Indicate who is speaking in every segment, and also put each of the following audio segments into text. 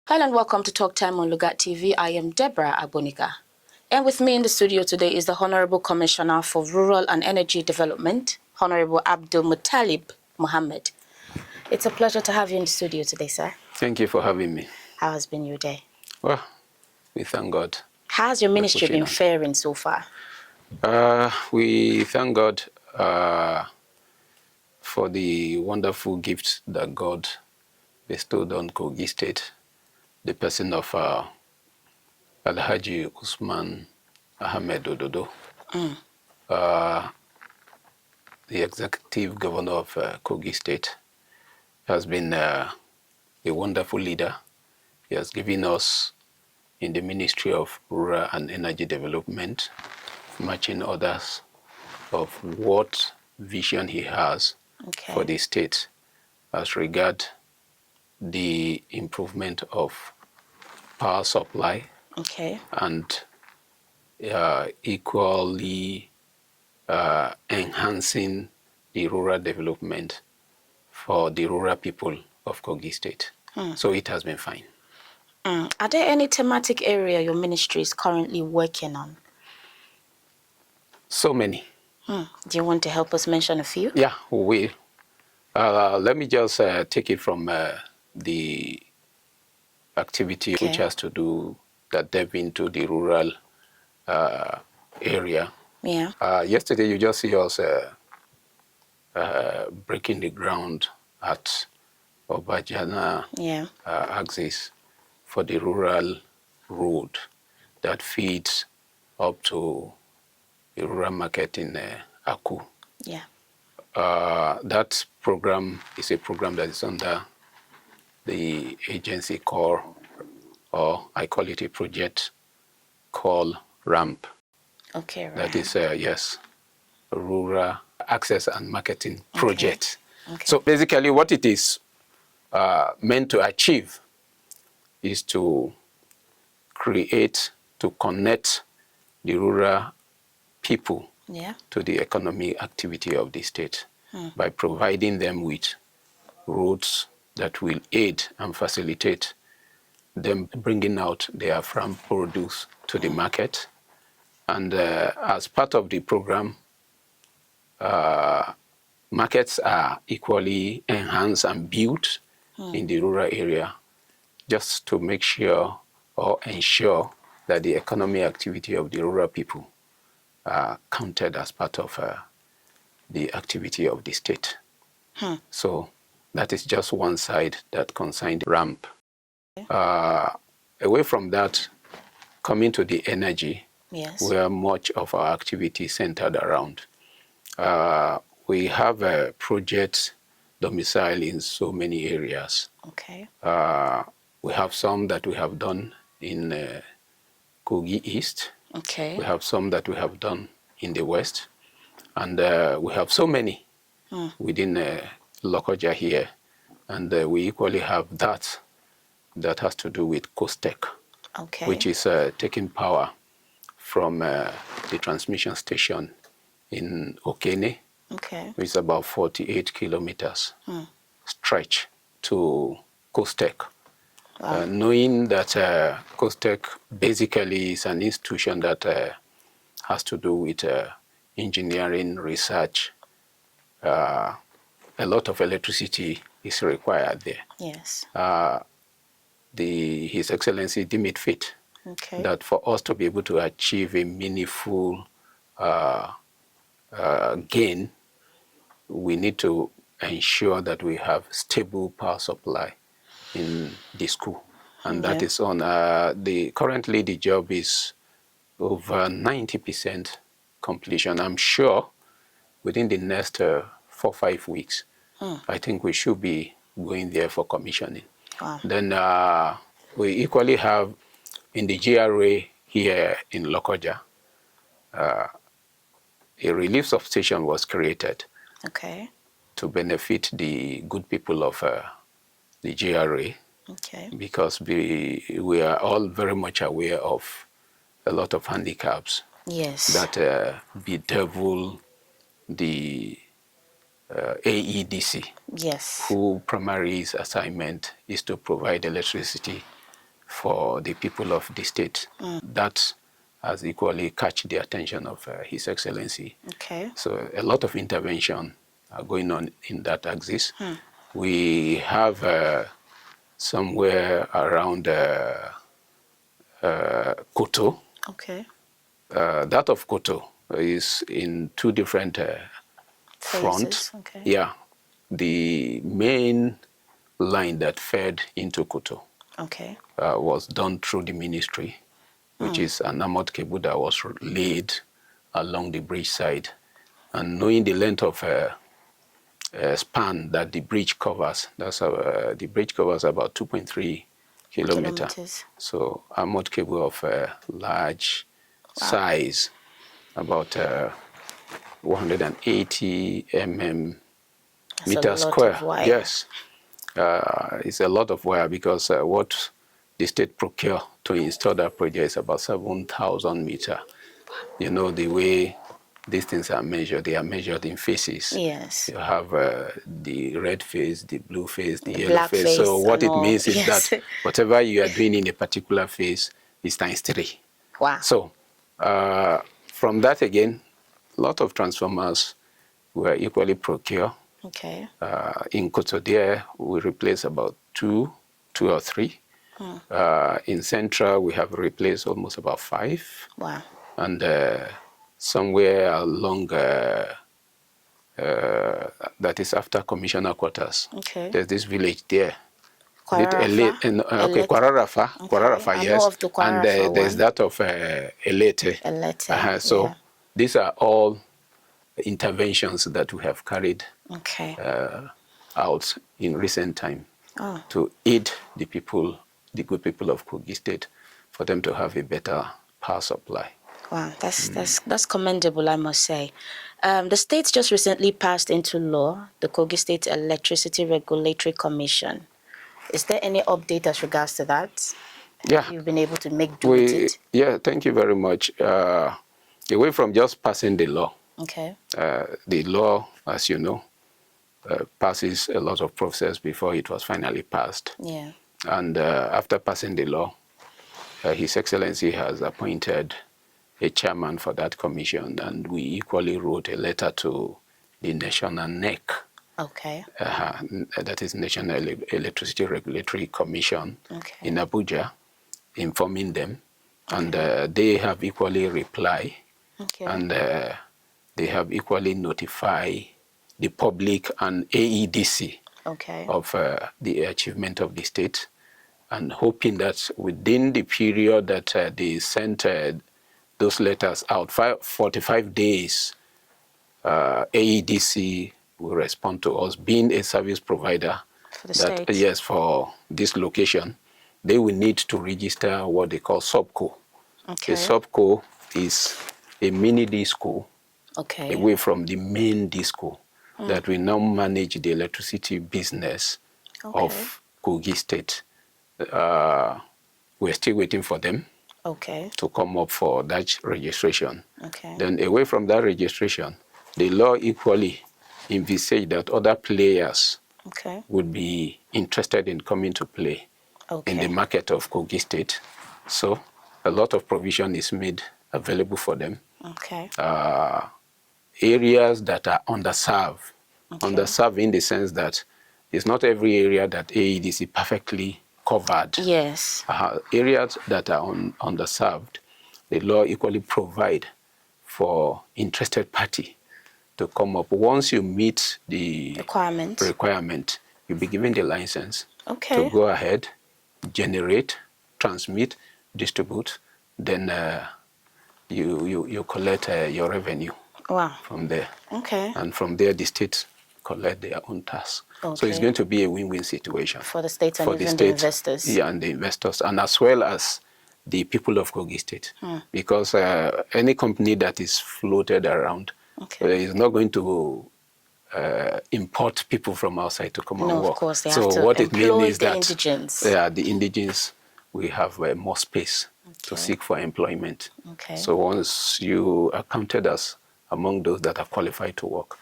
Speaker 1: Hello and welcome to Talk Time on Lugat TV. I am Deborah Abonika. And with me in the studio today is the Honorable Commissioner for Rural and Energy Development, Honorable Abdul Muttalib Mohammed. It's a pleasure to have you in the studio today, sir.
Speaker 2: Thank you for having me.
Speaker 1: How has been your day?
Speaker 2: Well, we thank God.
Speaker 1: How has your ministry been faring so far?
Speaker 2: We thank God for the wonderful gifts that God bestowed on Kogi State, the person of Alhaji Usman Ahmed Ododo, the executive governor of Kogi State, has been a wonderful leader. He has given us in the Ministry of Rural and Energy Development, matching orders of what vision he has for the state as regard the improvement of power supply and equally enhancing the rural development for the rural people of Kogi State. So it has been fine.
Speaker 1: Are there any thematic area your ministry is currently working on?
Speaker 2: So many.
Speaker 1: Do you want to help us mention a few?
Speaker 2: Yeah, we will. Let me just take it from the activity which has to do that delve into the rural area.
Speaker 1: Yeah.
Speaker 2: Yesterday, you just see us breaking the ground at Obajana axis for the rural road that feeds up to the rural market in Aku.
Speaker 1: Yeah.
Speaker 2: That program is a program that is under the agency called, or I call it a project called RAMP.
Speaker 1: Okay, right.
Speaker 2: That is, yes, Rural Access and Marketing Project. Okay. So basically what it is meant to achieve is to create, to connect the rural people to the economic activity of the state by providing them with roads that will aid and facilitate them bringing out their farm produce to the market. And as part of the program, markets are equally enhanced and built in the rural area just to make sure or ensure that the economic activity of the rural people are counted as part of the activity of the state. So that is just one side that concerns RAMP. Away from that, coming to the energy, where much of our activity is centered around. We have a project domicile in so many areas. We have some that we have done in Kogi East. We have some that we have done in the West. And we have so many within Lokoja here. And we equally have that has to do with Costec, which is taking power from the transmission station in Okene, which is about 48 kilometers stretch to Costec. Knowing that Costec basically is an institution that has to do with engineering, research, a lot of electricity is required there.
Speaker 1: Yes.
Speaker 2: His Excellency deemed it fit that for us to be able to achieve a meaningful gain, we need to ensure that we have stable power supply in the school. And that is on, currently the job is over 90% completion. I'm sure within the next 4 or 5 weeks, I think we should be going there for commissioning. Then we equally have in the GRA here in Lokoja, a relief substation was created to benefit the good people of the GRA, because we are all very much aware of a lot of handicaps that bedevil the AEDC, whose primary assignment is to provide electricity for the people of the state. That has equally catch the attention of His Excellency.
Speaker 1: Okay.
Speaker 2: So a lot of intervention are going on in that axis. We have somewhere around Koto.
Speaker 1: Okay.
Speaker 2: That of Koto is in two different fronts.
Speaker 1: Okay.
Speaker 2: Yeah. The main line that fed into Koto was done through the ministry, which is an armored cable that was laid along the bridge side. And knowing the length of span that the bridge covers, the bridge covers about 2.3 kilometers. So armored cable of large size, about 180 meter square. Yes. It's a lot of wire because what the state procure to install that project is about 7,000 meters. You know, the way these things are measured, they are measured in phases.
Speaker 1: Yes.
Speaker 2: You have the red phase, the blue phase, the yellow phase. So what it means is that whatever you are doing in a particular phase is times 3.
Speaker 1: Wow.
Speaker 2: So from that again, a lot of transformers were equally procured.
Speaker 1: Okay.
Speaker 2: In Koto there, we replaced about two or three. In Central, we have replaced almost about 5.
Speaker 1: Wow.
Speaker 2: And somewhere along, that is after Commissioner Quarters, there's this village there. Kwararafa, yes. And there's that of Elete. So these are all interventions that we have carried out in recent time to aid the people, the good people of Kogi State, for them to have a better power supply.
Speaker 1: Wow, that's commendable, I must say. The state just recently passed into law the Kogi State Electricity Regulatory Commission. Is there any update as regards to that?
Speaker 2: Yeah.
Speaker 1: You've been able to make do with it?
Speaker 2: Yeah, thank you very much. Away from just passing the law.
Speaker 1: Okay.
Speaker 2: The law, as you know, passes a lot of process before it was finally passed.
Speaker 1: Yeah.
Speaker 2: And after passing the law, His Excellency has appointed a chairman for that commission, and we equally wrote a letter to the National NEC.
Speaker 1: Okay.
Speaker 2: That is National Electricity Regulatory Commission in Abuja, informing them, and they have equally replied, and they have equally notified the public and AEDC of the achievement of the state, and hoping that within the period that they sent those letters out, 45 days, AEDC will respond to us, being a service provider
Speaker 1: for the state.
Speaker 2: Yes, for this location. They will need to register what they call SUBCO.
Speaker 1: Okay.
Speaker 2: A SUBCO is a mini DISCO away from the main DISCO that will now manage the electricity business of Kogi State. We're still waiting for them to come up for that registration. Then away from that registration, the law equally envisaged that other players would be interested in coming to play in the market of Kogi State. So a lot of provision is made available for them. Areas that are underserved, underserved in the sense that it's not every area that AEDC perfectly covered.
Speaker 1: Yes.
Speaker 2: Areas that are underserved, the law equally provide for interested party to come up. Once you meet the requirement, you'll be given the license to go ahead, generate, transmit, distribute, then you collect your revenue from there. And from there, the state collect their own tax. So it's going to be a win-win situation.
Speaker 1: For the state and even the investors.
Speaker 2: Yeah, and the investors, and as well as the people of Kogi State. Because any company that is floated around is not going to import people from outside to come and work.
Speaker 1: Of course, they
Speaker 2: so
Speaker 1: have to
Speaker 2: what it means is that
Speaker 1: indigents.
Speaker 2: The indigents, we have more space to seek for employment. So once you are counted as among those that are qualified to work,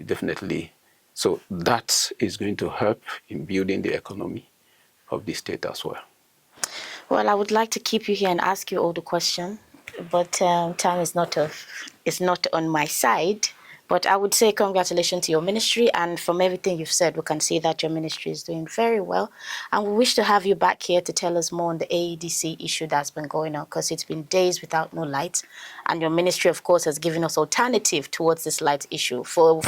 Speaker 2: definitely. So that is going to help in building the economy of the state as well.
Speaker 1: Well, I would like to keep you here and ask you all the questions, but time is not on my side. But I would say congratulations to your ministry, and from everything you've said, we can see that your ministry is doing very well. And we wish to have you back here to tell us more on the AEDC issue that's been going on, because it's been days without no light. And your ministry, of course, has given us alternative towards this light issue. For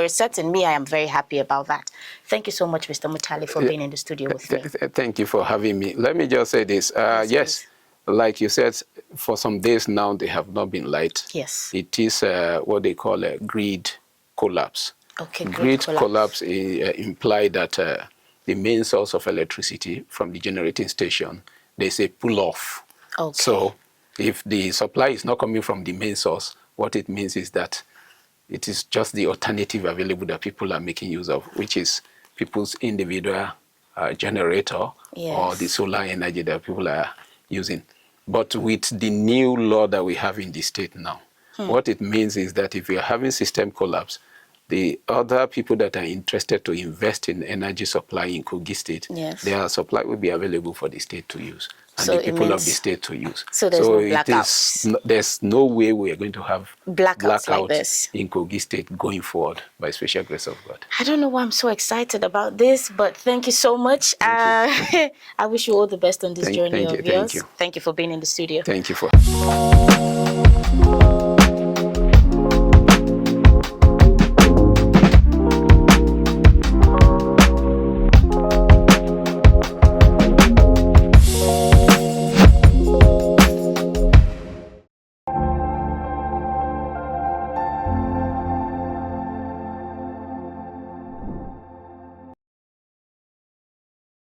Speaker 1: a certain me, I am very happy about that. Thank you so much, Mr. Mutali, for being in the studio with me.
Speaker 2: Thank you for having me. Let me just say this. Yes. Like you said, for some days now, they have not been light.
Speaker 1: Yes.
Speaker 2: It is what they call a grid collapse.
Speaker 1: Okay,
Speaker 2: grid collapse implies that the main source of electricity from the generating station, there's a pull-off.
Speaker 1: Okay.
Speaker 2: So if the supply is not coming from the main source, what it means is that it is just the alternative available that people are making use of, which is people's individual generator,
Speaker 1: yes,
Speaker 2: or the solar energy that people are using. But with the new law that we have in the state now, what it means is that if you're having system collapse, the other people that are interested to invest in energy supply in Kogi State,
Speaker 1: yes,
Speaker 2: their supply will be available for the state to use, and
Speaker 1: so
Speaker 2: the people of the state to use.
Speaker 1: So there's no blackouts.
Speaker 2: There's no way we are going to have
Speaker 1: blackouts like this
Speaker 2: in Kogi State going forward by special grace of God.
Speaker 1: I don't know why I'm so excited about this, but thank you so much. I wish you all the best on this journey of yours.
Speaker 2: Thank you.
Speaker 1: Thank you for being in the studio.
Speaker 2: Thank you for